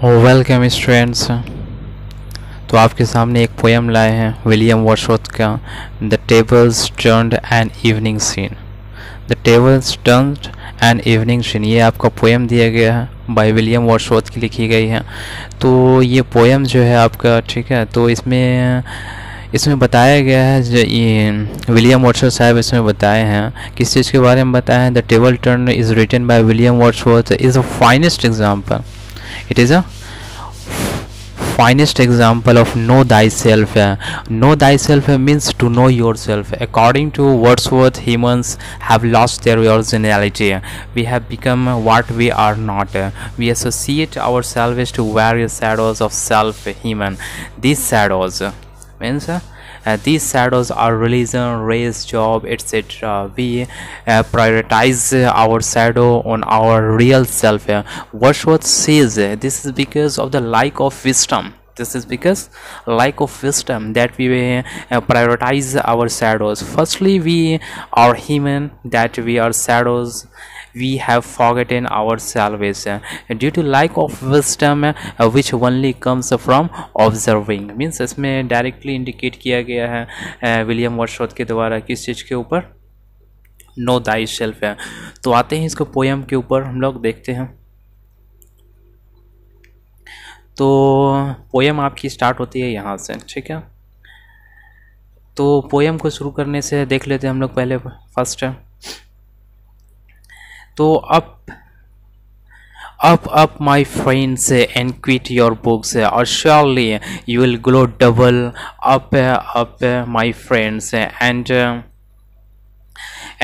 Welcome students. तो आपके सामने एक पोएम लाए हैं विलियम वर्ड्सवर्थ का, the tables turned an evening scene. The tables turned an evening scene, ये आपका पोएम दिया गया है, बाय विलियम वर्ड्सवर्थ की लिखी गई है। तो ये पोएम जो है आपका, ठीक है, तो इसमें बताया गया है, जो ये विलियम वर्ड्सवर्थ साहब इसमें बताए हैं, किस चीज़ के बारे में बताया है। The table turn is written by William Wordsworth is a finest example, it is a finest example of know thyself. Know thyself means to know yourself. According to Wordsworth, humans have lost their originality. We have become what we are not. We associate ourselves to various shadows of self. Human, these shadows means these shadows are religion, race, job, etc. We prioritize our shadow on our real self. Wordsworth says this is because of the lack of wisdom. This is because lack of wisdom that we prioritize our shadows. Firstly, we are human, that we are shadows. We have forgotten ourselves due to lack of wisdom, which only comes from observing. Means इसमें directly indicate किया गया है William Wordsworth के द्वारा किस चीज़ के ऊपर, no thy self है। तो आते हैं इसको पोएम के ऊपर, हम लोग देखते हैं। तो पोएम आपकी स्टार्ट होती है यहाँ से, ठीक है। तो पोएम को शुरू करने से देख लेते हैं हम लोग पहले फर्स्ट है। तो up my friends and quit your books, or surely you will grow double. Up my friends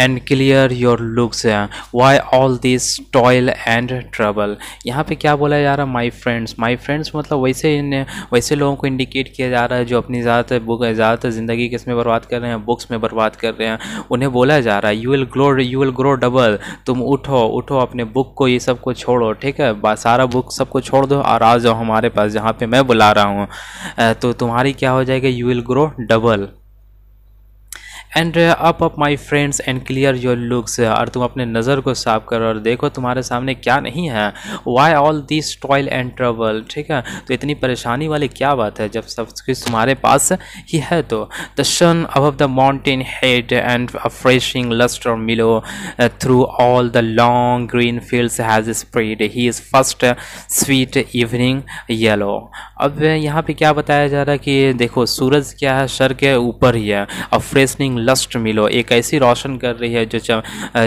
and clear your looks. Why all this toil and trouble? यहाँ पे क्या बोला जा रहा है, माई फ्रेंड्स मतलब वैसे लोगों को इंडिकेट किया जा रहा है जो अपनी ज़्यादातर ज़िंदगी किस में बर्बाद कर रहे हैं, बुक्स में बर्बाद कर रहे हैं। उन्हें बोला जा रहा है यू विल ग्रो डबल। तुम उठो अपने बुक को, ये सब को छोड़ो, ठीक है, सारा बुक सबको छोड़ दो और आ जाओ हमारे पास जहाँ पे मैं बुला रहा हूँ। तो तुम्हारी क्या हो जाएगा, you will grow double. And up my friends and clear your looks, और तुम अपने नज़र को साफ करो और देखो तुम्हारे सामने क्या नहीं है। Why all this toil and trouble, ठीक है, तो इतनी परेशानी वाली क्या बात है जब सब कुछ तुम्हारे पास ही है। तो the sun above the mountain head and a freshening lustre mellow through all the long green fields has spread, he is first sweet evening yellow. अब यहाँ पे क्या बताया जा रहा है कि देखो सूरज क्या है, सर के ऊपर ही है, और फ्रेशनिंग लस्ट मिलो, एक ऐसी रोशन कर रही है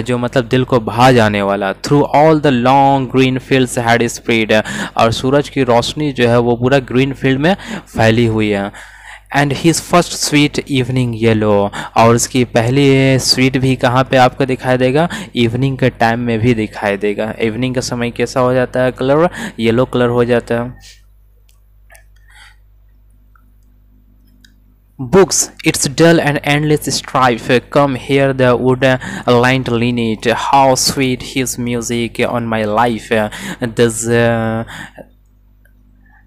जो मतलब दिल को भा जाने वाला। Through all the long green fields had spread, और सूरज की रोशनी जो है वो पूरा ग्रीन फील्ड में फैली हुई है। And his first sweet evening yellow, और उसकी पहली स्वीट भी कहाँ पे आपको दिखाई देगा, इवनिंग के टाइम में भी दिखाई देगा। इवनिंग का समय कैसा हो जाता है, कलर येलो कलर हो जाता है। Books, its dull and endless strife, come here the wood-lined lineage. How sweet his music on my life.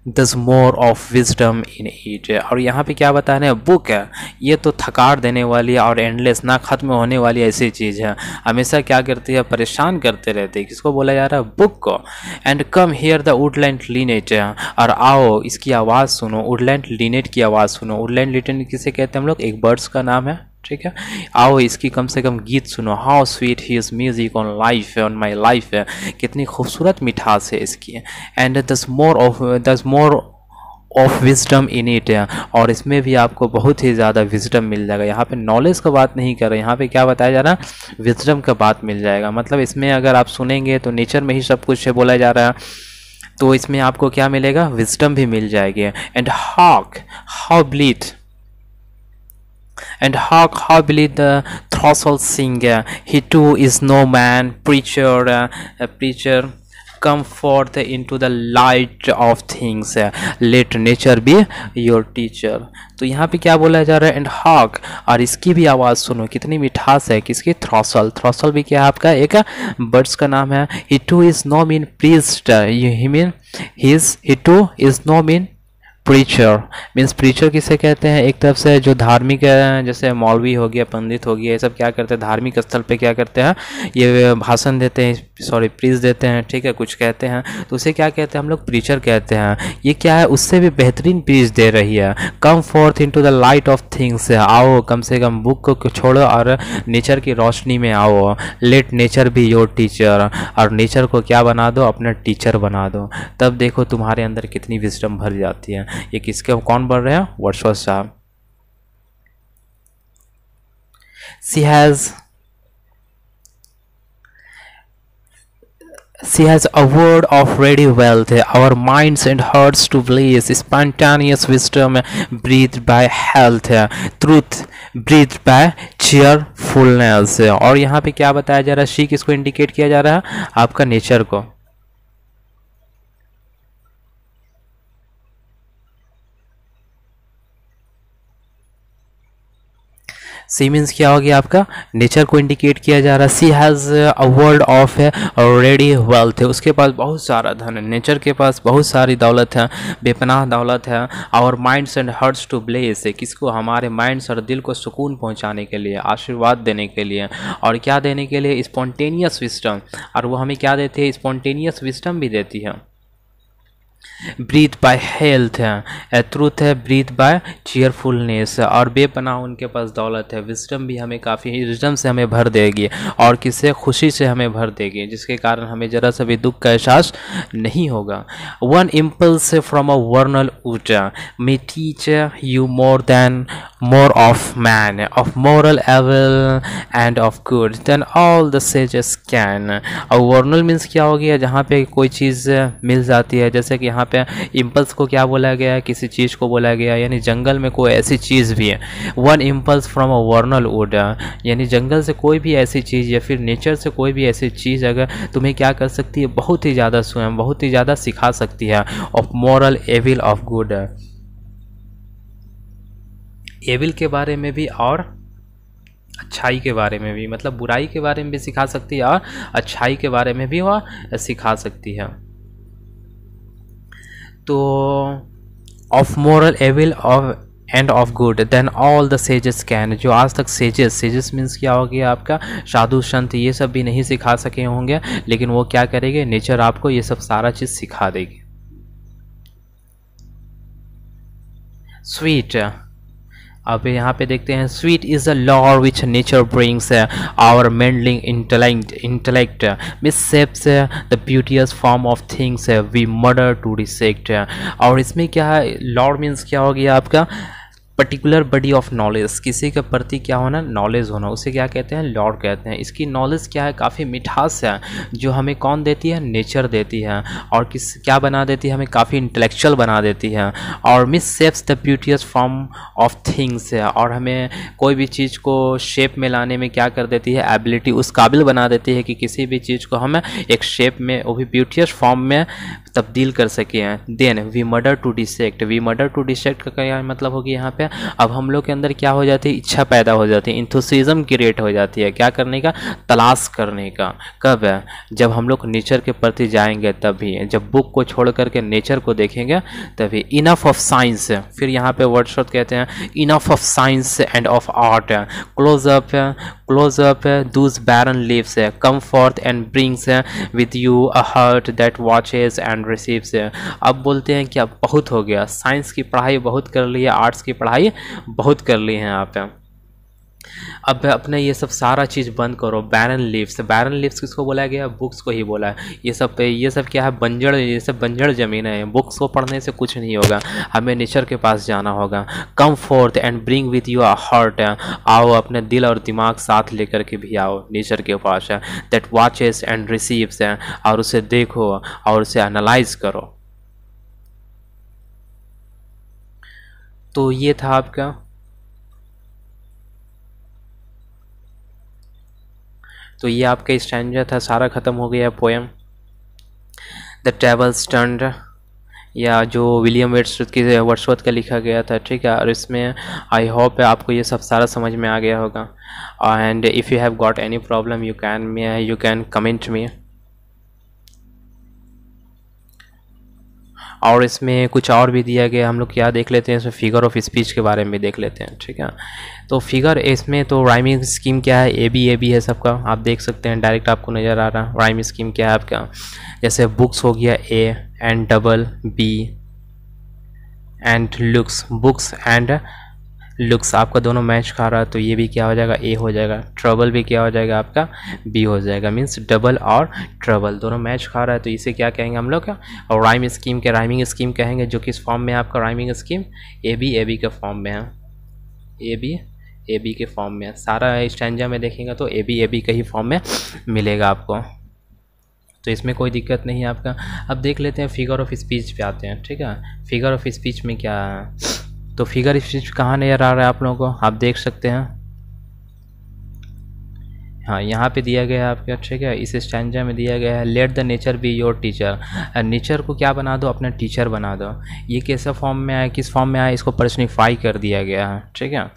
There's more of wisdom in it. और यहाँ पे क्या बता रहे हैं, बुक है ये तो थकार देने वाली और एंडलेस, ना ख़त्म होने वाली ऐसी चीज़ है, हमेशा क्या करती है, परेशान करते रहते हैं। किसको बोला जा रहा है, बुक को। And come here the Woodland Lynette, और आओ इसकी आवाज़ सुनो, वुडलैंड लिनेट की आवाज़ सुनो। वुडलैंड लिनेट किसे कहते हैं हम लोग, एक बर्ड्स का नाम है, ठीक है। आओ इसकी कम से कम गीत सुनो। How sweet his music on life, on my life, कितनी खूबसूरत मिठास है इसकी। एंड दस more of wisdom in it, और इसमें भी आपको बहुत ही ज़्यादा विजडम मिल जाएगा। यहाँ पे नॉलेज का बात नहीं कर रहे, यहाँ पे क्या बताया जा रहा है, विजडम का बात मिल जाएगा। मतलब इसमें अगर आप सुनेंगे तो नेचर में ही सब कुछ बोला जा रहा है, तो इसमें आपको क्या मिलेगा, विजडम भी मिल जाएगी। And how bleed and how believe the throstle sing, he too is no man, preacher come forth into the light of things, let nature be your teacher। तो यहाँ पे क्या बोला जा रहा है, एंड हाक, और इसकी भी आवाज़ सुनो, कितनी मिठास है किसकी, थ्रॉसल भी क्या है आपका एक बर्ड्स का नाम है। he too is no mean priest, he too is no mean preacher means preacher किसे कहते हैं, एक तरफ से जो धार्मिक जैसे मौलवी हो गया, पंडित हो गया, ये सब क्या करते हैं धार्मिक स्थल पे क्या करते हैं, ये भाषण देते हैं, सॉरी प्रीच देते हैं, ठीक है, कुछ कहते हैं, तो उसे क्या कहते हैं हम लोग प्रीचर कहते हैं। ये क्या है, उससे भी बेहतरीन प्रीच दे रही है। कम fourth into the light of things, आओ कम से कम बुक को छोड़ो और नेचर की रोशनी में आओ। Let nature be your teacher, और नेचर को क्या बना दो, अपना टीचर बना दो। तब देखो तुम्हारे अंदर कितनी विजडम भर जाती है। ये किसके, कौन बोल रहे हैं, वर्ड्सवर्थ साहब। She has a word of ready wealth, our minds and hearts to bliss, spontaneous wisdom breathed by health, truth breathed by cheerfulness। और यहाँ पे क्या बताया जा रहा है, शी किसको इंडिकेट किया जा रहा है, आपका नेचर को। सी मीन्स क्या हो गया, आपका नेचर को इंडिकेट किया जा रहा है। She has a world of ready wealth, उसके पास बहुत सारा धन है, नेचर के पास बहुत सारी दौलत है, बेपनाह दौलत है। Our minds and hearts to bless, किसको, हमारे माइंड्स और दिल को सुकून पहुंचाने के लिए, आशीर्वाद देने के लिए, और क्या देने के लिए, स्पॉन्टेनियस विस्डम, और वो हमें क्या देती है, स्पॉन्टेनियस विस्डम भी देती है। ब्रीथ बाय हेल्थ है, ट्रूथ है, ब्रीथ बाय चीयरफुलनेस, और बेपनाह उनके पास दौलत है। विजडम भी हमें काफ़ी, विजडम से हमें भर देगी, और किससे, खुशी से हमें भर देगी, जिसके कारण हमें जरा सा भी दुख का एहसास नहीं होगा। One impulse from a vernal wood may teach you more of man, of moral evil and of good than all the sages can. और वर्नल मीन्स क्या हो गया, जहाँ पे कोई चीज़ मिल जाती है, जैसे कि यहाँ पे इम्पल्स को क्या बोला गया है, किसी चीज़ को बोला गया, यानी जंगल में कोई ऐसी चीज़ भी है। One impulse from a vernal would, यानी जंगल से कोई भी ऐसी चीज़ या फिर नेचर से कोई भी ऐसी चीज़ अगर तुम्हें क्या कर सकती है, बहुत ही ज़्यादा स्वयं, बहुत ही ज़्यादा सिखा सकती है। Of moral evil of good, evil के बारे में भी और अच्छाई के बारे में भी, मतलब बुराई के बारे में भी सिखा सकती है और अच्छाई के बारे में भी वह सिखा सकती है। तो of moral evil of and of good than all the sages can, जो आज तक सेजेस मीन्स क्या हो गया, आपका साधु संत, ये सब भी नहीं सिखा सके होंगे, लेकिन वो क्या करेंगे, नेचर आपको ये सब सारा चीज़ सिखा देगी। स्वीट, अब यहाँ पे देखते हैं, sweet is a lore which nature brings our meddling intellect misshapes the beauteous form of things we murder to dissect. और इसमें क्या है, लॉर्ड मीन्स क्या हो गया, आपका पर्टिकुलर बॉडी ऑफ नॉलेज, किसी के प्रति क्या होना, नॉलेज होना, उसे क्या कहते हैं, लॉर्ड कहते हैं। इसकी नॉलेज क्या है, काफ़ी मिठास है, जो हमें कौन देती है, नेचर देती है, और किस क्या बना देती है, हमें काफ़ी इंटेलेक्चुअल बना देती है। और miss shapes the beauteous form of things, और हमें कोई भी चीज़ को शेप में लाने में क्या कर देती है, एबिलिटी, उस काबिल बना देती है कि किसी भी चीज़ को हम एक शेप में, वो भी ब्यूटियस फॉर्म में तब्दील कर सके हैं। Then we murder to dissect, we murder to dissect का क्या मतलब होगी यहाँ पे, अब हम लोग के अंदर क्या हो जाती है, इच्छा पैदा हो जाती है, इंथुसिज्म क्रिएट हो जाती है, क्या करने का, तलाश करने का। कब है, जब हम लोग नेचर के प्रति जाएंगे तभी, जब बुक को छोड़ करके नेचर को देखेंगे तभी। इनफ ऑफ साइंस, फिर यहाँ पे वर्ड्सवर्थ कहते हैं, enough of science and of art, close up those barren leaves, come forth and brings with you a heart that watches and receives. अब बोलते हैं कि अब बहुत हो गया, साइंस की पढ़ाई बहुत कर ली है, आर्ट्स की पढ़ाई बहुत कर ली हैं आप, अब अपने ये सब सारा चीज़ बंद करो। बैरन लीव्स किसको बोला गया, बुक्स को ही बोला है। ये सब क्या है, बंजर, ये सब बंजर ज़मीन है, बुक्स को पढ़ने से कुछ नहीं होगा, हमें नेचर के पास जाना होगा। कम fourth and bring with you a heart, आओ अपने दिल और दिमाग साथ लेकर के भी आओ नेचर के पास है। दैट वॉचेस एंड रिसीव्स, और उसे देखो और उसे एनालाइज करो। तो ये था आपका, तो ये आपका स्टैंजा था, सारा ख़त्म हो गया पोएम। द टेबल्स टर्न्ड, या जो विलियम वर्ड्सवर्थ का लिखा गया था, ठीक है। और इसमें आई होप आपको ये सब सारा समझ में आ गया होगा। And if you have got any problem you can comment me. और इसमें कुछ और भी दिया गया, हम लोग क्या देख लेते हैं इसमें, फिगर ऑफ स्पीच के बारे में भी देख लेते हैं, ठीक है। तो फिगर इसमें तो राइमिंग स्कीम क्या है, ए बी है सबका, आप देख सकते हैं डायरेक्ट आपको नज़र आ रहा है राइमिंग स्कीम क्या है आपका। जैसे बुक्स हो गया A and double B and looks, books and looks आपका दोनों मैच खा रहा है तो ये भी क्या हो जाएगा, ए हो जाएगा। ट्रबल भी क्या हो जाएगा आपका, बी हो जाएगा। मीन्स डबल और ट्रबल दोनों मैच खा रहा है तो इसे क्या कहेंगे हम लोग, और राइमिंग स्कीम कहेंगे, जो किस फॉर्म में है आपका राइमिंग स्कीम, ए बी के फॉर्म में है, ए बी के फॉर्म में है। सारा स्टैंजा में देखेंगे तो ए बी के ही फॉर्म में मिलेगा आपको, तो इसमें कोई दिक्कत नहीं है आपका। अब देख लेते हैं फिगर ऑफ स्पीच पे आते हैं, ठीक है। फिगर ऑफ स्पीच में क्या है, तो फिगर स्पीच कहाँ नज़र आ रहा है आप लोगों को, आप देख सकते हैं, हाँ यहाँ पे दिया गया है आपका, ठीक है। इस स्टैंजा में दिया गया है let the nature be your teacher, nature को क्या बना दो, अपना टीचर बना दो। ये कैसे फॉर्म में आया, किस फॉर्म में आया, इसको पर्सनिफाई कर दिया गया है, ठीक है।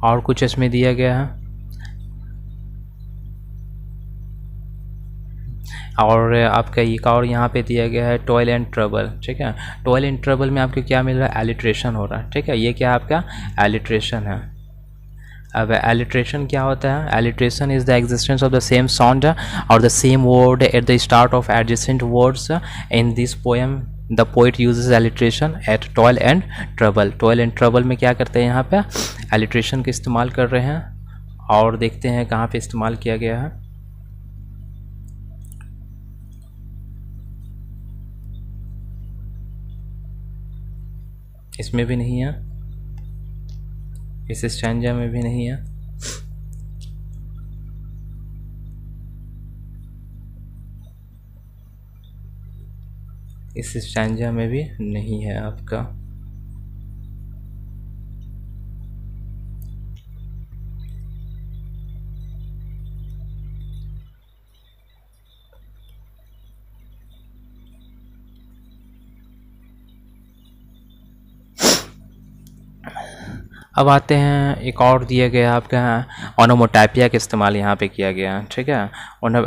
और कुछ इसमें दिया गया है, और आपका एक और यहाँ पे दिया गया है टॉयल एंड ट्रबल, ठीक है। टॉयल एंड ट्रबल में आपको क्या मिल रहा है, एलिट्रेशन हो रहा है, ठीक है। ये क्या आपका एलिट्रेशन है। अब एलिट्रेशन क्या होता है, alliteration is the existence of the same sound और the same word at the start of adjacent words in this poem. The poet uses alliteration at toil and trouble. Toil and trouble में क्या करते हैं, यहाँ पे alliteration का इस्तेमाल कर रहे हैं, और देखते हैं कहाँ पे इस्तेमाल किया गया है। इसमें भी नहीं है, इस स्टैंजा में भी नहीं है, इस स्टैंजा में भी नहीं है आपका। अब आते हैं एक और दिया गया आपका ओनोमोटाइपिया का इस्तेमाल यहाँ पे किया गया है, ठीक है। और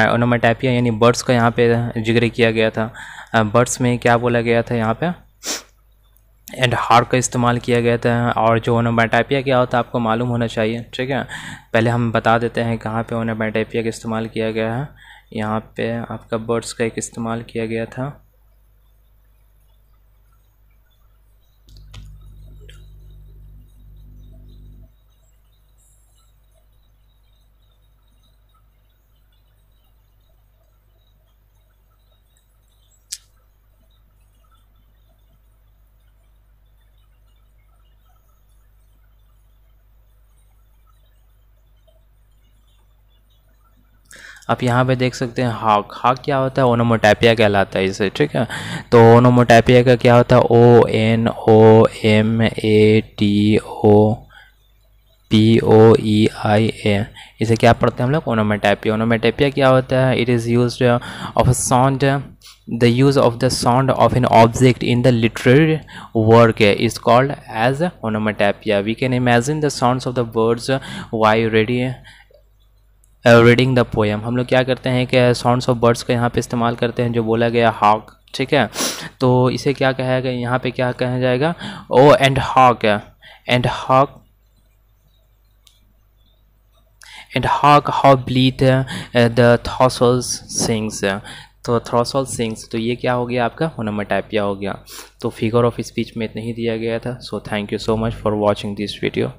ओनोमोटाइपिया यानी बर्ड्स का यहाँ पे जिक्र किया गया था। बर्ड्स में क्या बोला गया था यहाँ पे, एंड हार्ट का इस्तेमाल किया गया था। और जो ओनोमोटाइपिया क्या होता है आपको मालूम होना चाहिए, ठीक है। पहले हम बता देते हैं कहाँ पे ओनोमोटाइपिया का इस्तेमाल किया गया है। यहाँ पे आपका बर्ड्स का एक इस्तेमाल किया गया था। आप यहाँ पे देख सकते हैं हाक, हाक क्या होता है, ओनोमोटाइपिया कहलाता है इसे, ठीक है। तो ओनोमोटाइपिया का क्या होता है, ONOMATOPOEIA, इसे क्या पढ़ते हैं हम लोग, ओनोमोटाइपिया। ओनोमोटाइपिया क्या होता है, it is used of a sound, the use of the sound of an object in the literary work is called as onomatopoeia. We can imagine the sounds of the words while reading the poem. हम लोग क्या करते हैं कि sounds of birds का यहाँ पे इस्तेमाल करते हैं, जो बोला गया हॉक, ठीक है। तो इसे क्या कहा गया, यहाँ पे क्या कहा जाएगा, oh and hark, and hark how blithe the throstles sings, तो थ्रॉसल सिंग्स, तो ये क्या हो गया आपका ओनोमोटाइपिया हो गया। तो फिगर ऑफ स्पीच में इतना ही दिया गया था। So thank you so much for watching this video.